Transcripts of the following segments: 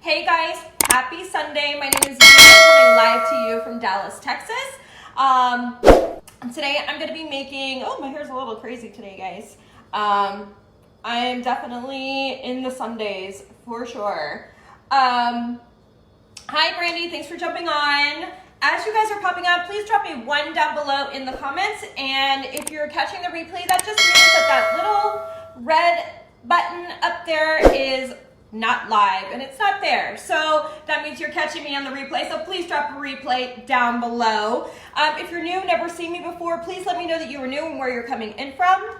Hey guys, happy Sunday. My name is Vee, coming live to you from Dallas, Texas. Today I'm going to be making, my hair's a little crazy today, guys. I'm definitely in the Sundays for sure. Hi Brandy, thanks for jumping on. As you guys are popping up, please drop me one down below in the comments. And if you're catching the replay, that just means that little red button up there is not live and it's not there, so that means you're catching me on the replay. So please drop a replay down below. If you're new, never seen me before, please let me know that you were new and where you're coming in from.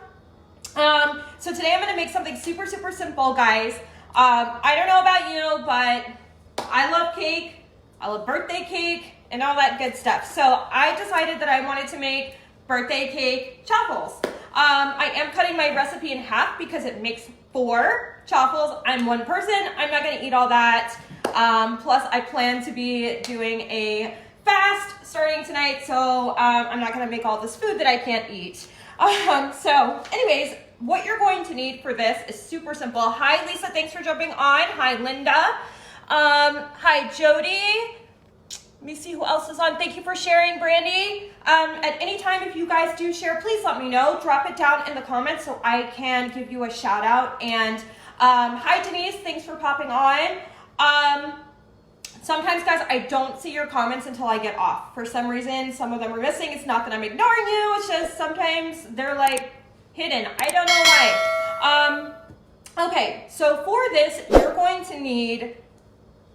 So today I'm going to make something super simple, guys. I don't know about you, but I love cake, I love birthday cake and all that good stuff. So I decided that I wanted to make birthday cake chaffles. I am cutting my recipe in half because it makes 4 chaffles. I'm one person. I'm not going to eat all that. Plus, I plan to be doing a fast starting tonight, so I'm not going to make all this food that I can't eat. So anyways, what you're going to need for this is super simple. Hi, Lisa. Thanks for jumping on. Hi, Linda. Hi, Jody. Let me see who else is on. Thank you for sharing, Brandy. At any time, if you guys do share, please let me know. Drop it down in the comments so I can give you a shout out. And hi, Denise. Thanks for popping on. Sometimes, guys, I don't see your comments until I get off. For some reason, some of them are missing. It's not that I'm ignoring you. It's just sometimes they're like hidden. I don't know why. Okay, so for this, you're going to need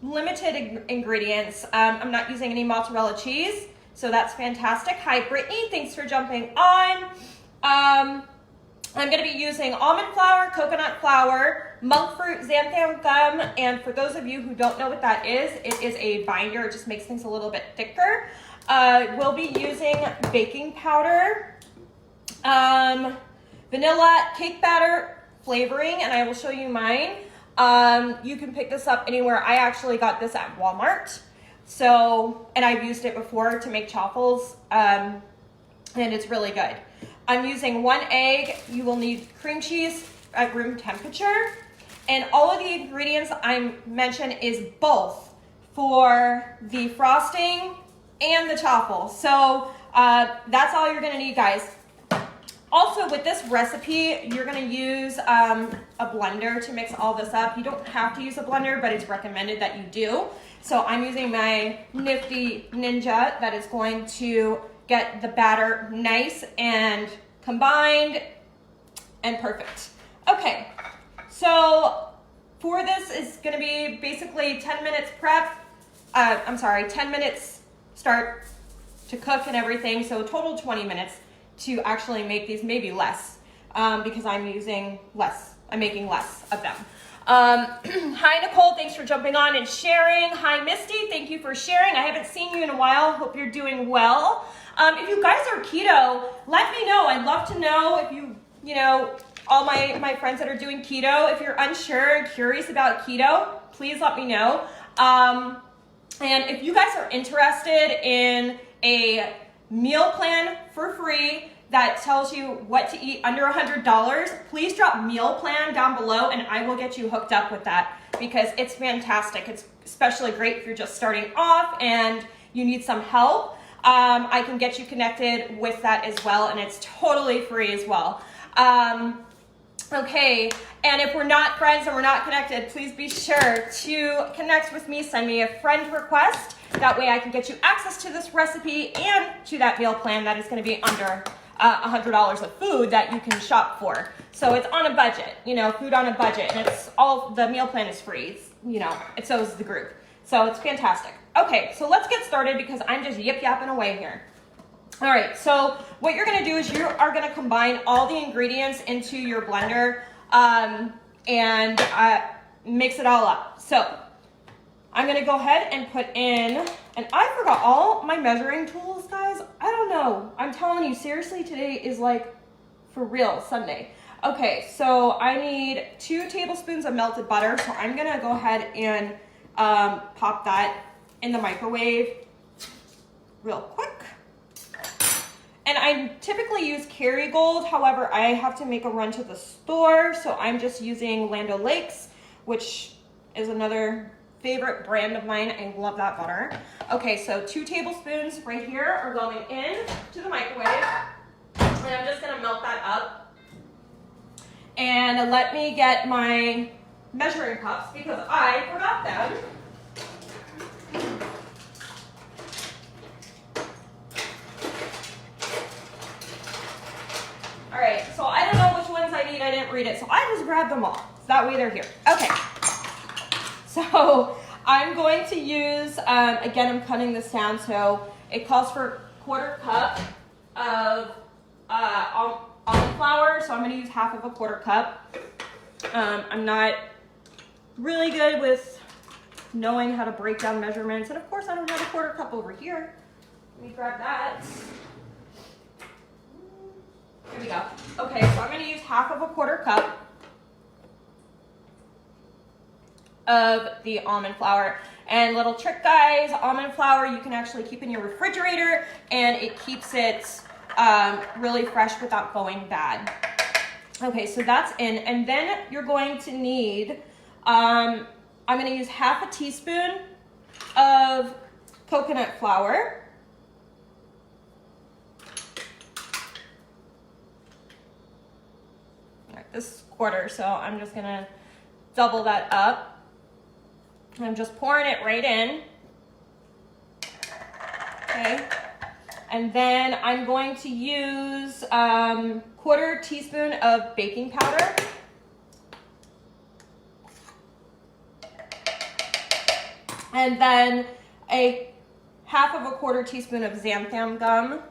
limited ingredients. I'm not using any mozzarella cheese, so that's fantastic. Hi, Brittany. Thanks for jumping on. I'm going to be using almond flour, coconut flour, monk fruit, xanthan gum, and for those of you who don't know what that is, it is a binder. It just makes things a little bit thicker. We'll be using baking powder, vanilla, cake batter, flavoring, and I will show you mine. You can pick this up anywhere. I actually got this at Walmart. So, and I've used it before to make chaffles, and it's really good. I'm using 1 egg. You will need cream cheese at room temperature. And all of the ingredients I mentioned is both for the frosting and the chaffle. So that's all you're gonna need, guys. Also, with this recipe, you're going to use a blender to mix all this up. You don't have to use a blender, but it's recommended that you do. So I'm using my nifty Ninja that is going to get the batter nice and combined and perfect. Okay, so for this is going to be basically 10 minutes prep. 10 minutes start to cook and everything. So total 20 minutes to actually make these, maybe less, because I'm making less of them. Hi, Nicole, thanks for jumping on and sharing. Hi, Misty, thank you for sharing. I haven't seen you in a while. Hope you're doing well. If you guys are keto, let me know. I'd love to know if all my friends that are doing keto, if you're unsure and curious about keto, please let me know. And if you guys are interested in a meal plan for free that tells you what to eat under $100, please drop meal plan down below and I will get you hooked up with that because it's fantastic. It's especially great if you're just starting off and you need some help. I can get you connected with that as well, and it's totally free as well. Okay, and if we're not friends and we're not connected, please be sure to connect with me. Send me a friend request. That way I can get you access to this recipe and to that meal plan that is going to be under $100 of food that you can shop for. So it's on a budget, food on a budget, and it's all, the meal plan is free. It's, so is the group. So it's fantastic. Okay, so let's get started because I'm just yip-yapping away here. All right, so what you're going to do is you are going to combine all the ingredients into your blender and mix it all up. So I'm going to go ahead and put in, and I forgot all my measuring tools, guys. I don't know. I'm telling you, seriously, today is like for real Sunday. Okay, so I need 2 tablespoons of melted butter. So I'm going to go ahead and pop that in the microwave real quick. And I typically use Kerrygold. However, I have to make a run to the store, so I'm just using Land O'Lakes, which is another favorite brand of mine. I love that butter. Okay, so 2 tablespoons right here are going in to the microwave. And I'm just gonna melt that up. And let me get my measuring cups because I forgot them. All right, so I don't know which ones I need. I didn't read it, so I just grabbed them all. So that way they're here. Okay. So I'm going to use, again, I'm cutting this down, so it calls for 1/4 cup of almond flour, so I'm going to use half of a 1/4 cup. I'm not really good with knowing how to break down measurements, and of course I don't have a 1/4 cup over here. Let me grab that. Here we go. Okay, so I'm going to use half of a 1/4 cup of the almond flour. And little trick, guys, almond flour you can actually keep in your refrigerator and it keeps it really fresh without going bad. Okay, so that's in. And then you're going to need, I'm going to use half a teaspoon of coconut flour. All right, this is 1/4, so I'm just going to double that up. I'm just pouring it right in. Okay. And then I'm going to use 1/4 teaspoon of baking powder. And then a half of a 1/4 teaspoon of xanthan gum.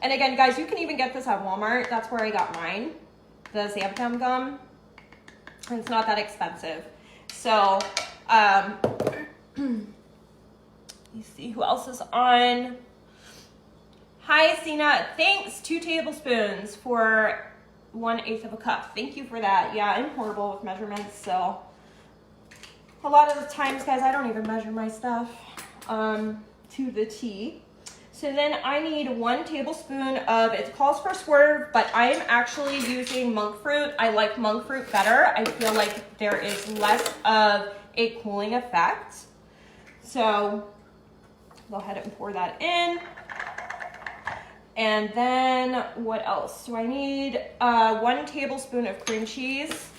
And again, guys, you can even get this at Walmart. That's where I got mine, the xanthan gum. And it's not that expensive. So, you see who else is on. Hi, Sina. Thanks. 2 tablespoons for 1/8 of a cup. Thank you for that. Yeah, I'm horrible with measurements, so a lot of the times, guys, I don't even measure my stuff to the T. So then I need 1 tablespoon of, it calls for Swerve, but I'm actually using monk fruit. I like monk fruit better. I feel like there is less of a cooling effect. So go ahead and pour that in. And then what else? So I need 1 tablespoon of cream cheese.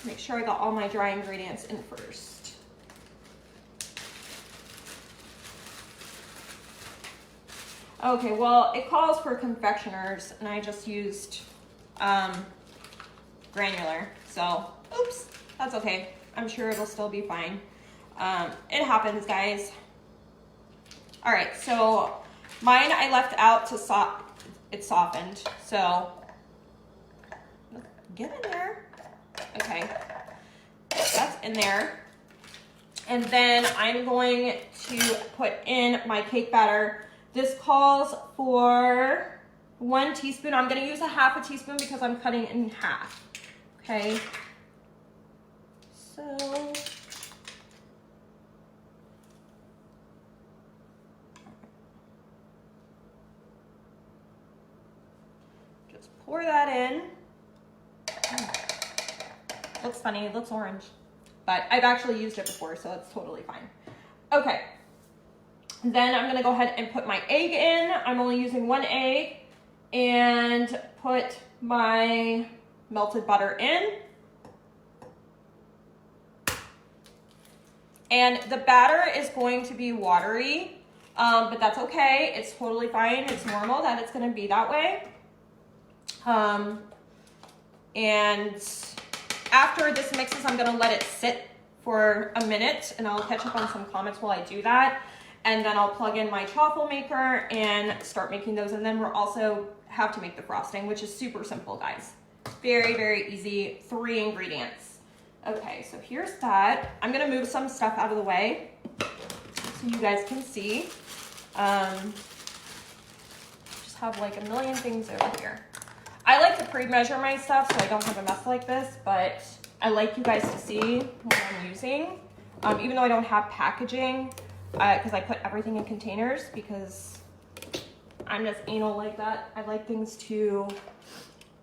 Make sure I got all my dry ingredients in first. Okay, well, it calls for confectioners, and I just used granular. So, oops, that's okay. I'm sure it'll still be fine. It happens, guys. All right, so mine I left out to it softened. So, get in there. Okay, that's in there. And then I'm going to put in my cake batter. This calls for 1 teaspoon. I'm going to use a half a teaspoon because I'm cutting in half. Okay. So just pour that in. Looks funny, it looks orange, but I've actually used it before, so it's totally fine. Okay. Then I'm gonna go ahead and put my egg in. I'm only using 1 egg, and put my melted butter in. And the batter is going to be watery, but that's okay. It's totally fine. It's normal that it's gonna be that way. And after this mixes, I'm gonna let it sit for a minute, and I'll catch up on some comments while I do that. And then I'll plug in my chaffle maker and start making those. And then we'll also have to make the frosting, which is super simple, guys. Very, very easy, 3 ingredients. Okay, so here's that. I'm gonna move some stuff out of the way so you guys can see. Just have like a million things over here. I like to pre-measure my stuff so I don't have a mess like this, but I like you guys to see what I'm using. Even though I don't have packaging, because I put everything in containers because I'm just anal like that. I like things to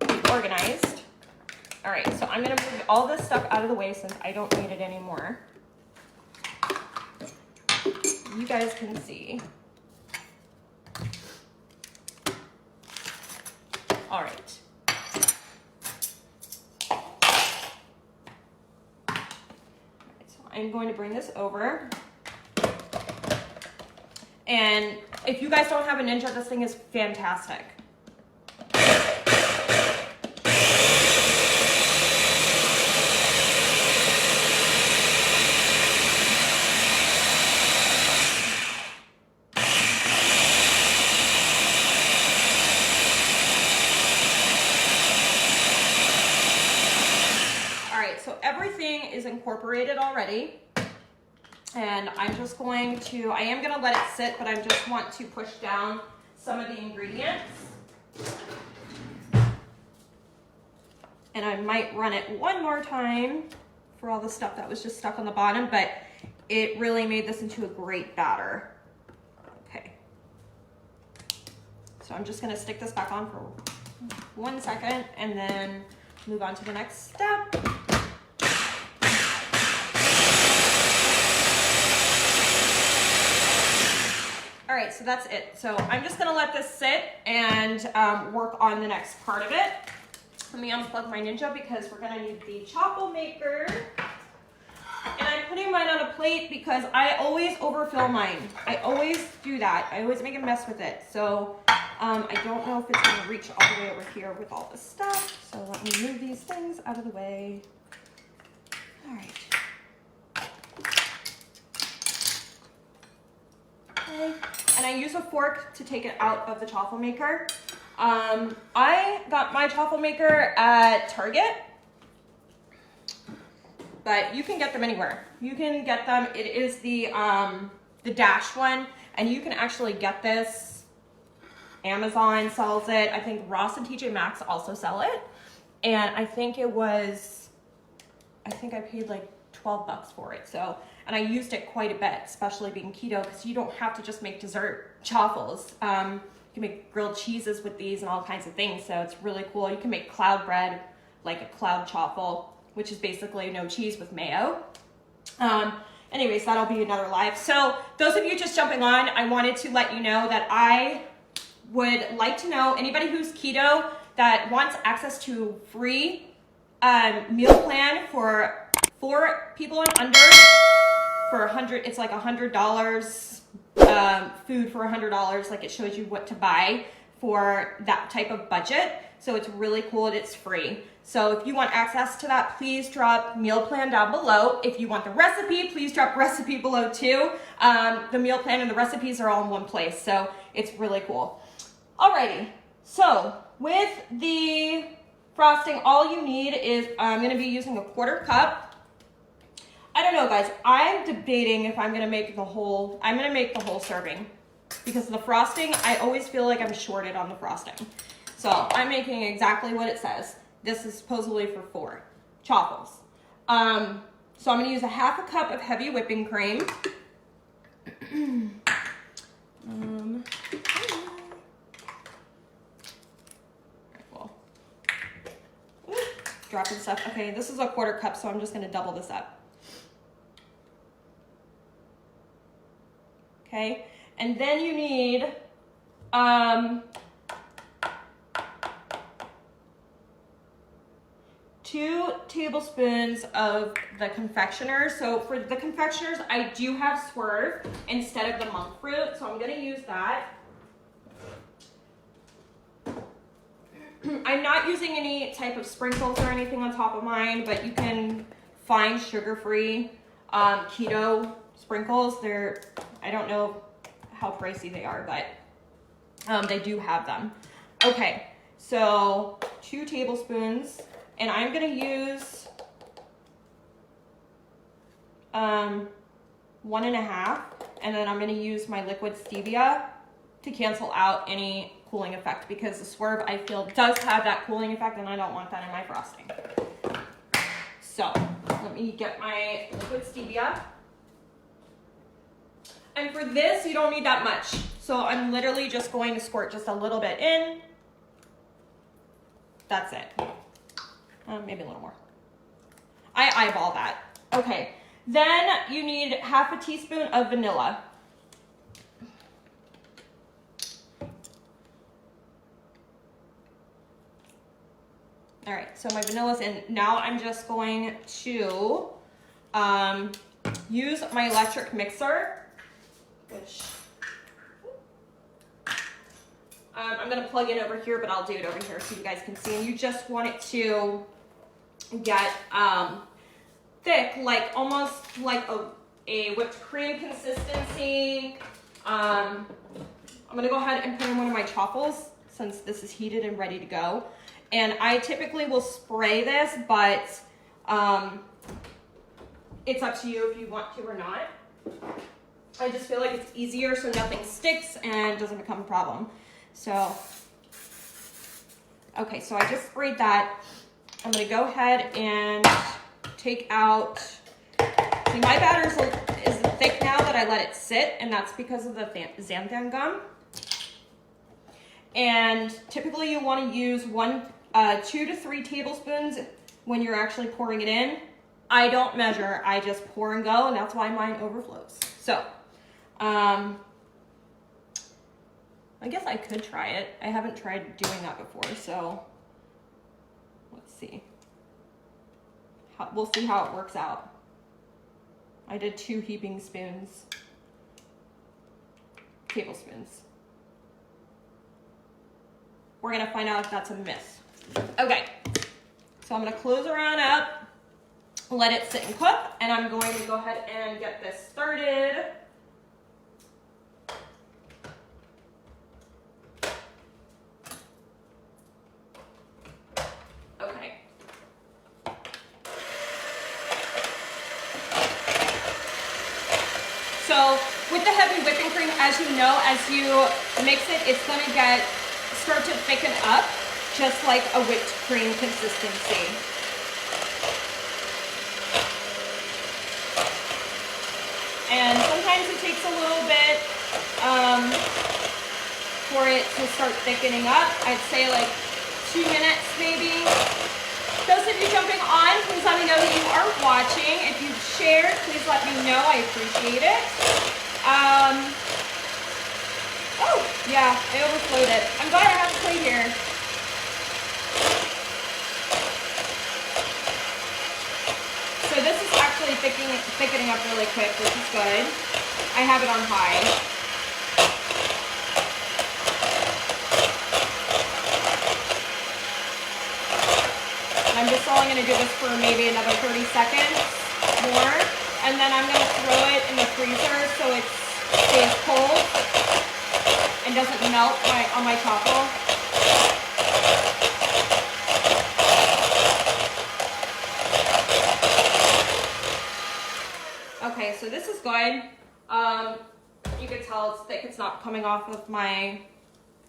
be organized. All right, so I'm gonna move all this stuff out of the way since I don't need it anymore. You guys can see. All right. So I'm going to bring this over. And if you guys don't have a Ninja, this thing is fantastic. Everything is incorporated already, and I'm just going to, I am going to let it sit, but I just want to push down some of the ingredients, and I might run it one more time for all the stuff that was just stuck on the bottom, but it really made this into a great batter. Okay, so I'm just going to stick this back on for 1 second and then move on to the next step. All right, so that's it. So I'm just gonna let this sit and work on the next part of it. Let me unplug my Ninja because we're gonna need the chaffle maker. And I'm putting mine on a plate because I always overfill mine. I always do that. I always make a mess with it. So I don't know if it's gonna reach all the way over here with all this stuff. So let me move these things out of the way. All right. Okay. And I use a fork to take it out of the chaffle maker. I got my chaffle maker at Target, but you can get them anywhere. You can get them, it is the Dash one, and you can actually get this. Amazon sells it. I think Ross and TJ Maxx also sell it. And I think it was, I think I paid like 12 bucks for it. So, and I used it quite a bit, especially being keto, because you don't have to just make dessert chaffles. You can make grilled cheeses with these and all kinds of things. So it's really cool. You can make cloud bread, like a cloud chaffle, which is basically no cheese with mayo. Anyways, that'll be another live. So those of you just jumping on, I wanted to let you know that I would like to know anybody who's keto that wants access to free meal plan for 4 people and under for $100. It's like $100 food for $100. Like it shows you what to buy for that type of budget. So it's really cool and it's free. So if you want access to that, please drop meal plan down below. If you want the recipe, please drop recipe below too. The meal plan and the recipes are all in one place. So it's really cool. Alrighty, so with the frosting, all you need is, I'm gonna be using a 1/4 cup. I don't know guys, I'm debating if I'm gonna make the whole, serving. Because the frosting, I always feel like I'm shorted on the frosting. So I'm making exactly what it says. This is supposedly for 4 chaffles. So I'm gonna use a 1/2 cup of heavy whipping cream. Dropping stuff. Okay, this is a 1/4 cup, so I'm just gonna double this up. Okay, and then you need 2 tablespoons of the confectioners. So for the confectioners, I do have Swerve instead of the monk fruit, so I'm gonna use that. I'm not using any type of sprinkles or anything on top of mine, but you can find sugar-free keto sprinkles. They're, I don't know how pricey they are, but they do have them. Okay, so 2 tablespoons, and I'm gonna use 1.5, and then I'm gonna use my liquid stevia to cancel out any cooling effect, because the Swerve, I feel, does have that cooling effect, and I don't want that in my frosting. So let me get my liquid stevia. And for this, you don't need that much. So I'm literally just going to squirt just a little bit in. That's it. Maybe a little more. I eyeball that. Okay, then you need half a teaspoon of vanilla. All right, so my vanilla's in. Now I'm just going to use my electric mixer, which I'm gonna plug in over here, but I'll do it over here so you guys can see. And you just want it to get thick, like almost like a whipped cream consistency. I'm gonna go ahead and put in one of my chaffles since this is heated and ready to go. And I typically will spray this, but it's up to you if you want to or not. I just feel like it's easier so nothing sticks and doesn't become a problem. So, okay, so I just sprayed that. I'm gonna go ahead and take out, see my batter is thick now that I let it sit, and that's because of the xanthan gum. And typically you wanna use 2 to 3 tablespoons when you're actually pouring it in. I don't measure, I just pour and go, and that's why mine overflows. So, I guess I could try it. I haven't tried doing that before, so let's see. We'll see how it works out. I did 2 heaping spoons, tablespoons. We're gonna find out if that's a miss. Okay, so I'm gonna close around up, let it sit and cook, and I'm going to go ahead and get this started. Okay. So with the heavy whipping cream, as you know, as you mix it, it's gonna start to thicken up, just like a whipped cream consistency. And sometimes it takes a little bit for it to start thickening up. I'd say like 2 minutes maybe. Those of you jumping on, please let me know that you are watching. If you've shared, please let me know. I appreciate it. Oh, yeah, I overflowed it. I'm glad I have a plate here. So this is actually thickening up really quick, which is good. I have it on high. And I'm just only going to do this for maybe another 30 seconds more. And then I'm going to throw it in the freezer so it stays cold and doesn't melt on my chaffle. Okay, so this is good. You can tell it's thick. It's not coming off of my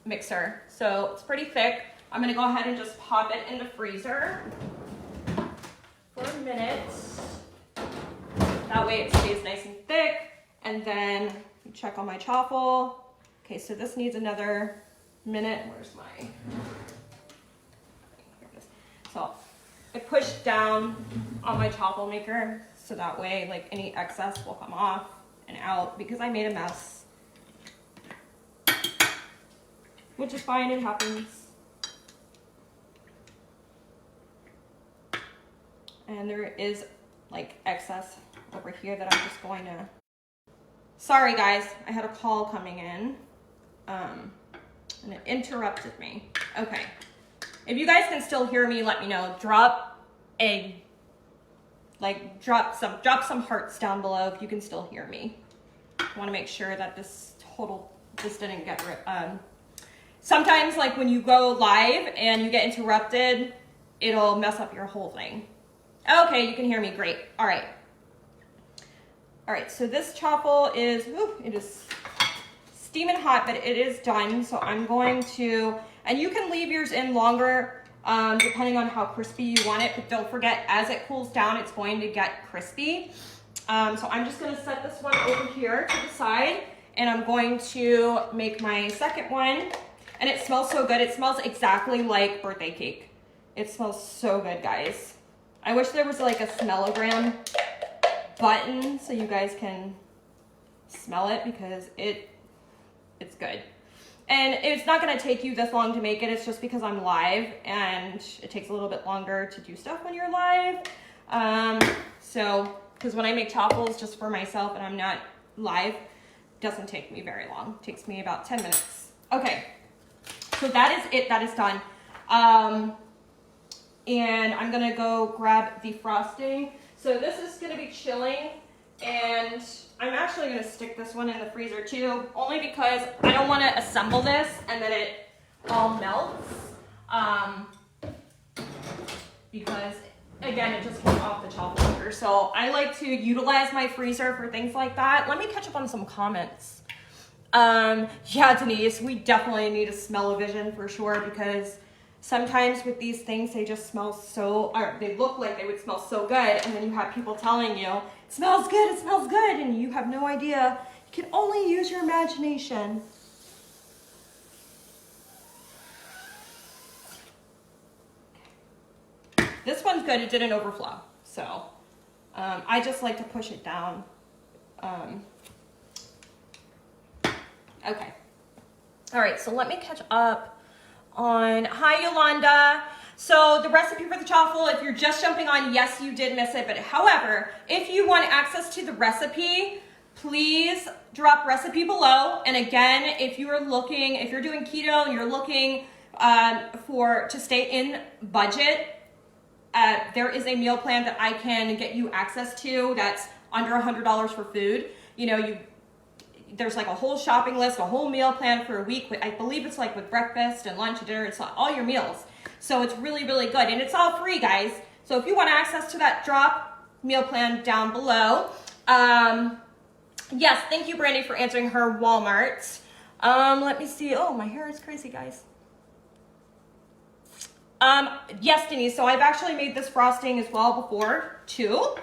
mixer. So it's pretty thick. I'm gonna go ahead and just pop it in the freezer for a minute. That way it stays nice and thick. And then check on my chaffle. Okay, so this needs another minute. Where's my, here it is. So I pushed down on my chaffle maker so that way like any excess will come off and out because I made a mess. Which is fine, it happens. And there is like excess over here that I'm just going to, sorry guys, I had a call coming in and it interrupted me. Okay, if you guys can still hear me, let me know. Drop some hearts down below if you can still hear me. I want to make sure that this didn't get ripped. Sometimes like when you go live and you get interrupted, it'll mess up your whole thing. Okay, you can hear me, great. All right, so this chaffle is, it is steaming hot, but it is done. So I'm going to, and you can leave yours in longer depending on how crispy you want it, but don't forget, as it cools down, it's going to get crispy. So I'm just gonna set this one over here to the side, and I'm going to make my second one. And it smells so good. It smells exactly like birthday cake. It smells so good, guys. I wish there was like a smellogram button so you guys can smell it, because it's good. And it's not gonna take you this long to make it. It's just because I'm live and it takes a little bit longer to do stuff when you're live. So, because when I make chaffles just for myself and I'm not live, it doesn't take me very long. It takes me about 10 minutes. Okay, so that is it, that is done. And I'm gonna go grab the frosting. So this is gonna be chilling, and I'm actually gonna stick this one in the freezer too, only because I don't wanna assemble this and then it all melts. Because again, it just came off the chaffle maker. So I like to utilize my freezer for things like that. Let me catch up on some comments. Yeah, Denise, we definitely need a smell-o-vision for sure, because sometimes with these things, they just smell so, or they look like they would smell so good, and then you have people telling you, it smells good, and you have no idea. You can only use your imagination. This one's good, it didn't overflow, so I just like to push it down. Okay. All right, so let me catch up on, hi Yolanda. So the recipe for the chaffle, if you're just jumping on, yes, you did miss it, but however, if you want access to the recipe, please drop recipe below. And again, if you're doing keto and you're looking to stay in budget, there is a meal plan that I can get you access to that's under $100 for food. You know, there's like a whole shopping list, a whole meal plan for a week. I believe it's like with breakfast and lunch and dinner, it's all your meals. So it's really, really good. And it's all free, guys. So if you want access to that, drop meal plan down below. Yes, thank you, Brandy, for answering her Walmart. Let me see. Oh, my hair is crazy, guys. Yes, Denise, so I've actually made this frosting as well before, too.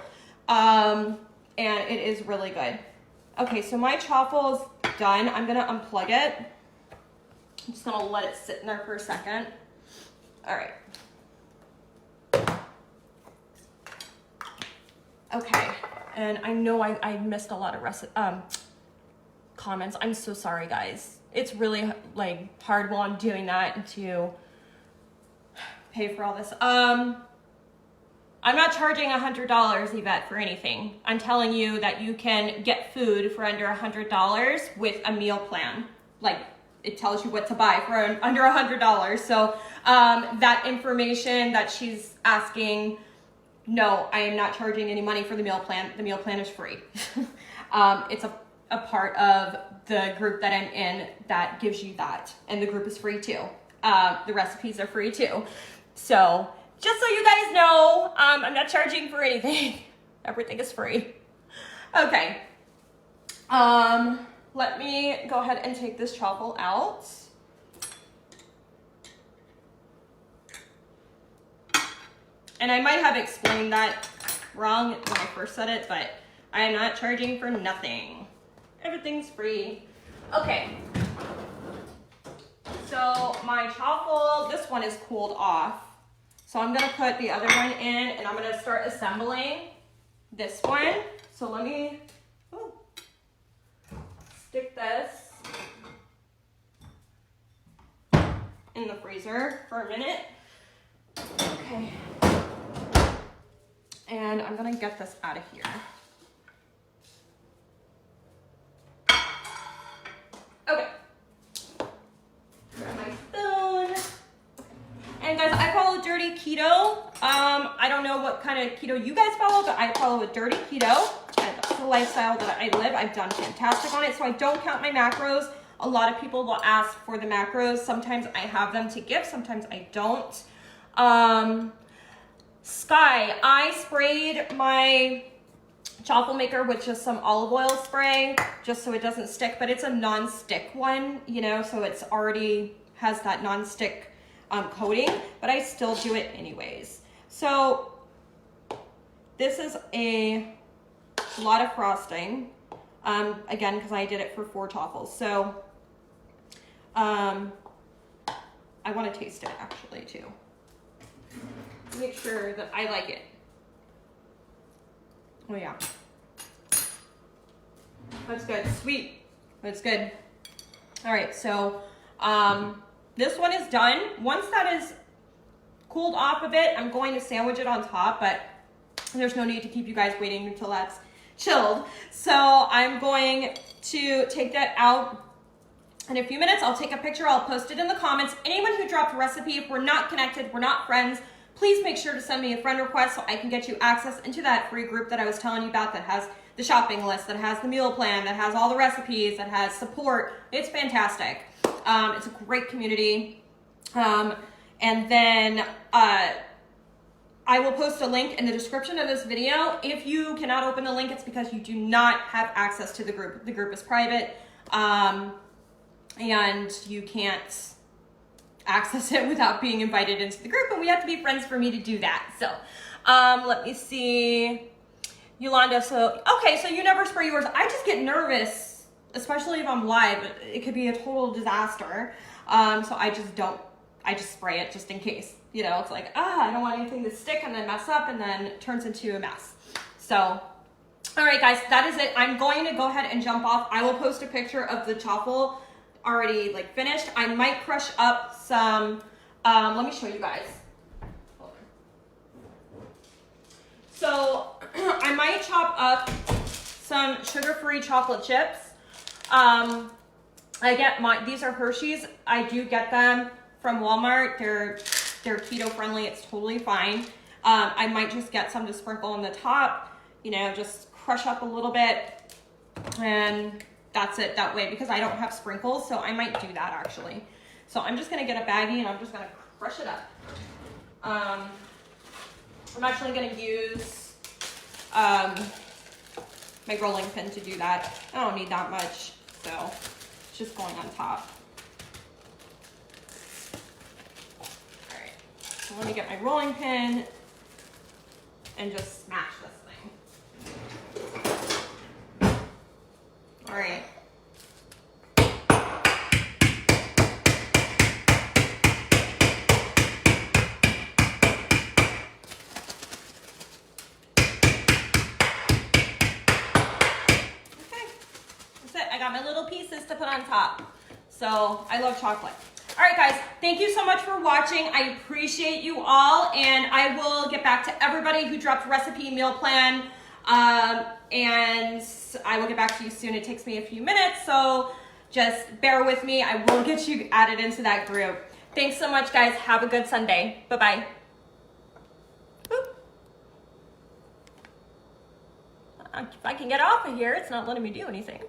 And it is really good. Okay, so my chaffle's done. I'm gonna unplug it. I'm just gonna let it sit in there for a second. All right. Okay, and I know I missed a lot of comments. I'm so sorry, guys. It's really like hard while I'm doing that to pay for all this. I'm not charging $100, Yvette, for anything. I'm telling you that you can get food for under $100 with a meal plan. Like, it tells you what to buy for under $100. So that information that she's asking, no, I am not charging any money for the meal plan. The meal plan is free. It's a part of the group that I'm in that gives you that. And the group is free too. The recipes are free too. So just so you guys know, I'm not charging for anything. Everything is free. Okay. Let me go ahead and take this chaffle out. And I might have explained that wrong when I first said it, but I am not charging for nothing. Everything's free. Okay. So my chaffle, this one is cooled off. So I'm gonna put the other one in and I'm gonna start assembling this one. So let me stick this in the freezer for a minute. Okay. And I'm gonna get this out of here. Okay. Grab my spoon. And guys, I follow Dirty Keto. I don't know what kind of keto you guys follow, but I follow a Dirty Keto. That's the lifestyle that I live. I've done fantastic on it, so I don't count my macros. A lot of people will ask for the macros. Sometimes I have them to give, sometimes I don't. Sky, I sprayed my chaffle maker with just some olive oil spray, just so it doesn't stick, but it's a non-stick one, you know, so it's already has that non-stick coating, but I still do it anyways. So this is a lot of frosting, again, because I did it for 4 chaffles. So I want to taste it actually too. Make sure that I like it. Oh yeah. That's good. Sweet. That's good. All right, so this one is done. Once that is cooled off a bit, I'm going to sandwich it on top, but there's no need to keep you guys waiting until that's chilled. So I'm going to take that out in a few minutes. I'll take a picture, I'll post it in the comments. Anyone who dropped a recipe, if we're not connected, we're not friends, please make sure to send me a friend request so I can get you access into that free group that I was telling you about that has the shopping list, that has the meal plan, that has all the recipes, that has support. It's fantastic. It's a great community. And then I will post a link in the description of this video. If you cannot open the link, it's because you do not have access to the group. The group is private, and you can't access it without being invited into the group, and we have to be friends for me to do that. So let me see. Yolanda, so you never spray yours. I just get nervous, especially if I'm live. It could be a total disaster. So I just spray it just in case. You know, it's like, I don't want anything to stick and then mess up and then it turns into a mess. So, all right, guys, that is it. I'm going to go ahead and jump off. I will post a picture of the chaffle already like finished. I might crush up some, let me show you guys. Hold on. So I might chop up some sugar-free chocolate chips. These are Hershey's. I do get them from Walmart. They're keto friendly. It's totally fine. I might just get some to sprinkle on the top, you know, just crush up a little bit, and that's it that way, because I don't have sprinkles, so I might do that actually. So I'm just gonna get a baggie and I'm just gonna crush it up. I'm actually gonna use my rolling pin to do that. I don't need that much, so it's just going on top. So let me get my rolling pin and just smash this thing. All right. Okay, that's it. I got my little pieces to put on top. So I love chocolate. All right, guys, thank you so much for watching. I appreciate you all, and I will get back to everybody who dropped recipe meal plan, and I will get back to you soon. It takes me a few minutes, so just bear with me. I will get you added into that group. Thanks so much, guys. Have a good Sunday. Bye-bye. If I can get off of here, it's not letting me do anything.